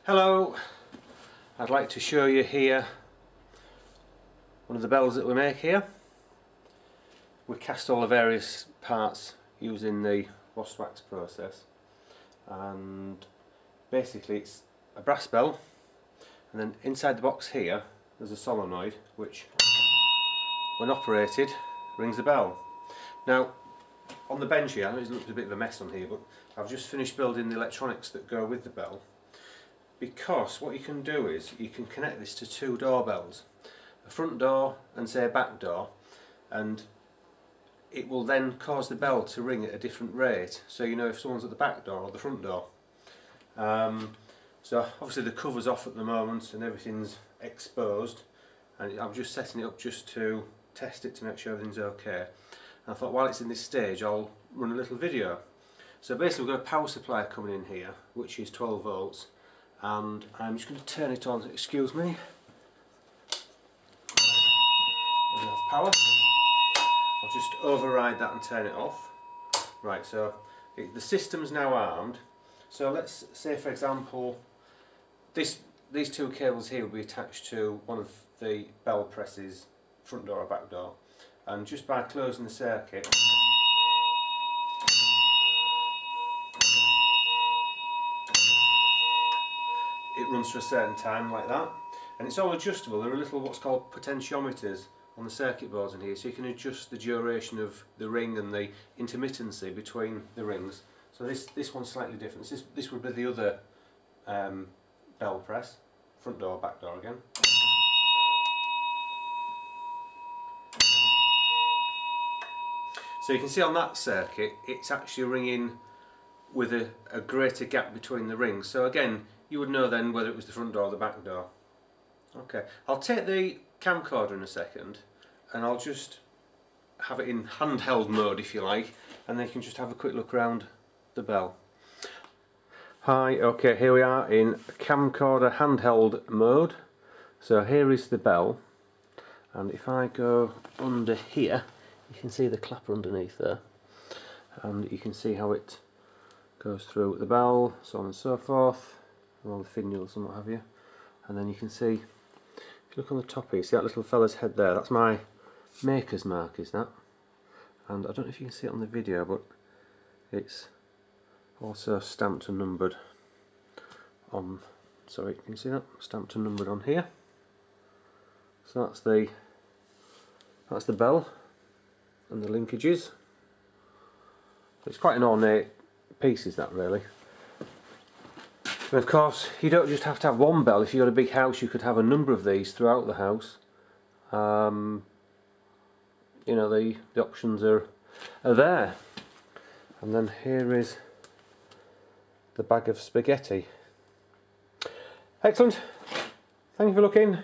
Hello, I'd like to show you here one of the bells that we make here. We cast all the various parts using the Boss Wax process, and basically it's a brass bell, and then inside the box here there's a solenoid which, when operated, rings the bell. Now on the bench here, I know it looks a bit of a mess on here, but I've just finished building the electronics that go with the bell, because what you can do is you can connect this to two doorbells, a front door and say a back door, and it will then cause the bell to ring at a different rate, so you know if someone's at the back door or the front door. So obviously the cover's off at the moment and everything's exposed, and I'm just setting it up just to test it to make sure everything's okay. And I thought while it's in this stage I'll run a little video. So basically we've got a power supply coming in here which is 12 volts, and I'm just going to turn it on. Excuse me. Enough power. I'll just override that and turn it off. Right, so the system's now armed. So let's say for example these two cables here will be attached to one of the bell presses, front door or back door, and just by closing the circuit it runs for a certain time like that, and it's all adjustable. There are little what's called potentiometers on the circuit boards in here, so you can adjust the duration of the ring and the intermittency between the rings. So this one's slightly different. This would be the other bell press, front door, back door again. So you can see on that circuit it's actually ringing with a greater gap between the rings. So again, you would know then whether it was the front door or the back door. Okay, I'll take the camcorder in a second and I'll just have it in handheld mode if you like, and then you can just have a quick look around the bell. Hi, okay, here we are in camcorder handheld mode. So here is the bell, and if I go under here you can see the clapper underneath there, and you can see how it goes through the bell, so on and so forth, and all the finials and what have you. And then you can see, if you look on the top here, see that little fella's head there, that's my maker's mark, is that? And I don't know if you can see it on the video, but it's also stamped and numbered on, sorry, can you see that? Stamped and numbered on here. So that's the bell and the linkages. It's quite an ornate piece, is that really? And of course you don't just have to have one bell. If you've got a big house you could have a number of these throughout the house. You know, the options are there. And then here is the bag of spaghetti. Excellent, thank you for looking.